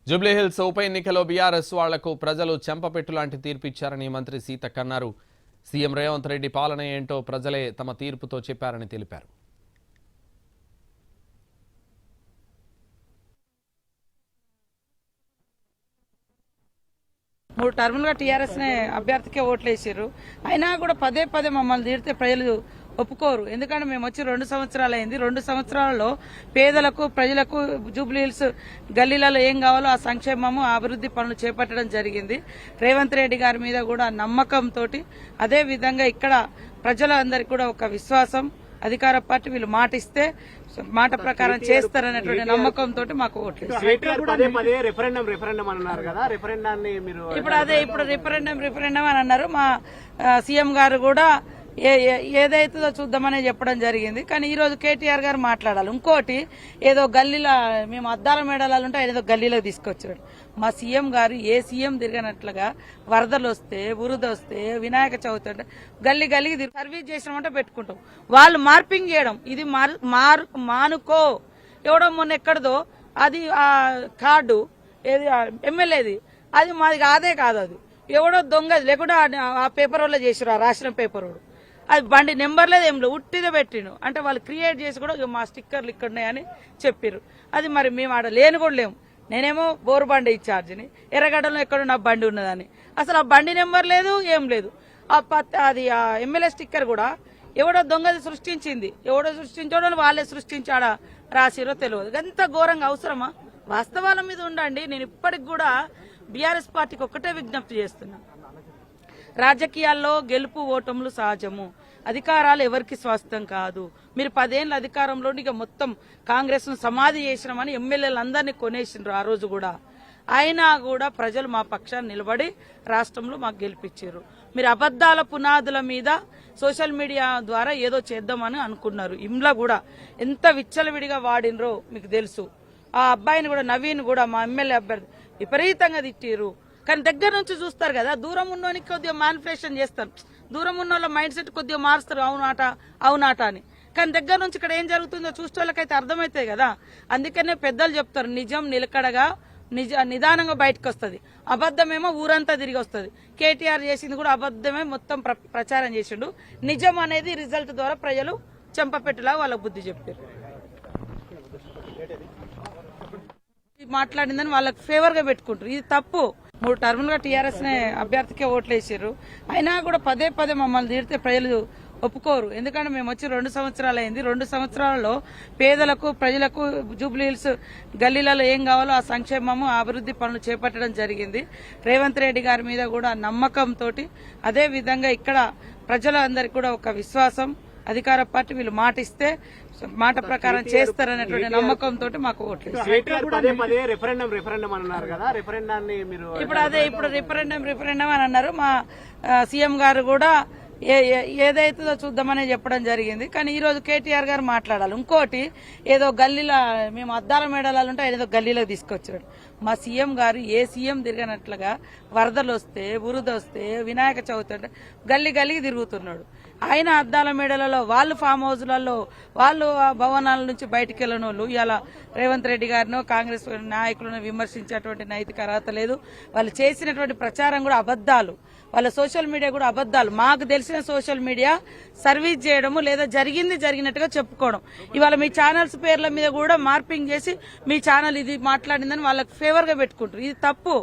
జూబ్లీహిల్స్ ఉప ఎన్నికలో బీఆర్ఎస్ వాళ్లకు ప్రజలు చెంపపెట్టు లాంటి తీర్పు ఇచ్చారని మంత్రి సీతక్క అన్నారు. సీఎం రేవంత్ రెడ్డి పాలన ఏంటో ప్రజలే తమ తీర్పుతో చెప్పారని తెలిపారు. మూడు టర్ములుగా టీఆర్ఎస్ అభ్యర్థికే ఓట్లు వేసారు. అయినా కూడా పదే పదే మమ్మల్ని తీరితే ప్రజలు ఒప్పుకోరు. ఎందుకంటే మేము వచ్చి 2 సంవత్సరాలు అయింది. 2 సంవత్సరాలలో పేదలకు ప్రజలకు జూబ్లీహిల్స్ గల్లీలలో ఏం కావాలో ఆ సంక్షేమము అభివృద్ధి పనులు చేపట్టడం జరిగింది. రేవంత్ రెడ్డి గారి మీద కూడా నమ్మకంతో, అదే విధంగా ఇక్కడ ప్రజలందరికీ కూడా ఒక విశ్వాసం, అధికార పార్టీ వీళ్ళు మాట ఇస్తే మాట ప్రకారం చేస్తారనేటువంటి నమ్మకంతో మాకు ఓట్లు. ఇప్పుడు రిఫరెండం అని అన్నారు. మా సీఎం గారు కూడా ఏదైతుందో చూద్దామని చెప్పడం జరిగింది. కానీ ఈ రోజు కేటీఆర్ గారు మాట్లాడాలి. ఇంకోటి ఏదో గల్లీలో మేము అద్దాల మేడలాలు ఉంటే ఏదో గల్లీలోకి తీసుకొచ్చాడు. మా సీఎం గారు ఏ సీఎం తిరిగినట్లుగా వరదలు వస్తే, బురద వస్తే, వినాయక చవితి అంటే గల్లీ గల్లీకి సర్వీస్ చేసినామంటే పెట్టుకుంటాం. వాళ్ళు మార్పింగ్ చేయడం ఇది మానుకో. ఎవడో మొన్న ఎక్కడదో అది ఆ కార్డు ఏది ఎమ్మెల్యేది, అది మాది కాదే కాదు. అది ఎవడో దొంగది లేకుండా ఆ పేపర్ వల్ల చేసారు, ఆ రాసిన పేపర్ వాడు. అది బండి నెంబర్ లేదు, ఏం లేదు, ఉట్టిదే పెట్టిను. అంటే వాళ్ళు క్రియేట్ చేసి కూడా మా స్టిక్కర్లు ఇక్కడ ఉన్నాయని చెప్పారు. అది మరి మేము ఆడ లేని కూడా లేము. నేనేమో బోరు బండి ఇన్ఛార్జిని, ఎర్రగడ్డలో ఎక్కడో నా బండి ఉన్నదని. అసలు ఆ బండి నెంబర్ లేదు, ఏం లేదు. అది ఆ ఎమ్మెల్యే స్టిక్కర్ కూడా ఎవడో దొంగది సృష్టించింది. ఎవడో సృష్టించాడో వాళ్ళే సృష్టించాడా రాసిరో తెలియదు. ఎంత ఘోరంగా అవసరమా? వాస్తవాల మీద ఉండండి. నేను ఇప్పటికి కూడా బీఆర్ఎస్ పార్టీకి ఒక్కటే విజ్ఞప్తి చేస్తున్నా. రాజకీయాల్లో గెలుపు ఓటములు సహజము. అధికారాలు ఎవరికి స్వాస్థ్యం కాదు. మీరు 10 ఏళ్ళ అధికారంలో ఇక మొత్తం కాంగ్రెస్ ను సమాధి చేసినామని ఎమ్మెల్యేలందరినీ కొనేసిండ్రు ఆ రోజు కూడా. అయినా కూడా ప్రజలు మా పక్షాన్ని నిలబడి రాష్ట్రంలో మాకు గెలిపించారు. మీరు అబద్దాల పునాదుల మీద సోషల్ మీడియా ద్వారా ఏదో చేద్దామని అనుకున్నారు. ఇమ్లా కూడా ఎంత విచ్చలవిడిగా వాడినరో మీకు తెలుసు. ఆ అబ్బాయిని కూడా, నవీన్ కూడా, మా ఎమ్మెల్యే అభ్యర్థి విపరీతంగా తిట్టిరు. కానీ దగ్గర నుంచి చూస్తారు కదా, దూరం ఉన్నోనికి కొద్దిగా మ్యానిపులేషన్ చేస్తారు. దూరం ఉన్న వాళ్ళ మైండ్ సెట్ కొద్దిగా మారుస్తారు, అవునాట అని. కానీ దగ్గర నుంచి ఇక్కడ ఏం జరుగుతుందో చూసే వాళ్ళకైతే అర్థమవుతాయి కదా. అందుకనే పెద్దలు చెప్తారు, నిజం నిలకడగా నిదానంగా బయటకు వస్తుంది, అబద్దమేమో ఊరంతా తిరిగి వస్తుంది. కేటీఆర్ చేసింది కూడా అబద్దమే మొత్తం ప్రచారం చేసిండు. నిజం అనేది రిజల్ట్ ద్వారా ప్రజలు చెంపపెట్టులా వాళ్ళకు బుద్ధి చెప్పారు. మాట్లాడిందని వాళ్ళకి ఫేవర్ గా పెట్టుకుంటారు. ఇది తప్పు. 3 టర్ములుగా టీఆర్ఎస్ అభ్యర్థికే ఓట్లు వేసారు. అయినా కూడా పదే పదే మమ్మల్ని తీరితే ప్రజలు ఒప్పుకోరు. ఎందుకంటే మేము వచ్చి 2 సంవత్సరాలు అయింది. 2 సంవత్సరాలలో పేదలకు ప్రజలకు జూబ్లీహిల్స్ గల్లీలలో ఏం కావాలో ఆ సంక్షేమము అభివృద్ధి పనులు చేపట్టడం జరిగింది. రేవంత్ రెడ్డి గారి మీద కూడా నమ్మకంతో, అదే విధంగా ఇక్కడ ప్రజలందరికీ కూడా ఒక విశ్వాసం, అధికార పార్టీ వీళ్ళు మాట ఇస్తే మాట ప్రకారం చేస్తారనేటువంటి నమ్మకంతో మాకు ఓట్లు. ఇప్పుడు రిఫరెండం అని అన్నారు. మా సీఎం గారు కూడా ఏదైతుందో చూద్దామని చెప్పడం జరిగింది. కానీ ఈ రోజు కేటీఆర్ గారు మాట్లాడాలి. ఇంకోటి ఏదో గల్లీలో మేము అద్దాల మేడలాలు ఉంటే ఏదో గల్లీలోకి తీసుకొచ్చాడు. మా సీఎం గారు ఏ సీఎం తిరిగినట్లుగా వరదలు వస్తే, బురద వస్తే, వినాయక చవితి అంటే గల్లీ గల్లీకి తిరుగుతున్నాడు. ఆయన అద్దాల మేడలలో వాళ్ళు ఫామ్ హౌస్లలో వాళ్ళు భవనాల నుంచి బయటికి వెళ్ళిన వాళ్ళు ఇలా రేవంత్ రెడ్డి గారినో కాంగ్రెస్ నాయకులను విమర్శించేటువంటి నైతిక అర్హత లేదు. వాళ్ళు చేసినటువంటి ప్రచారం కూడా అబద్దాలు, వాళ్ళ సోషల్ మీడియా కూడా అబద్దాలు. మాకు తెలిసిన సోషల్ మీడియా సర్వీస్ చేయడము లేదా జరిగినట్టుగా చెప్పుకోవడం. ఇవాళ మీ ఛానల్స్ పేర్ల మీద కూడా మార్పింగ్ చేసి మీ ఛానల్ ఇది మాట్లాడిందని వాళ్ళకి ఫేవర్ గా పెట్టుకుంటారు. ఇది తప్పు.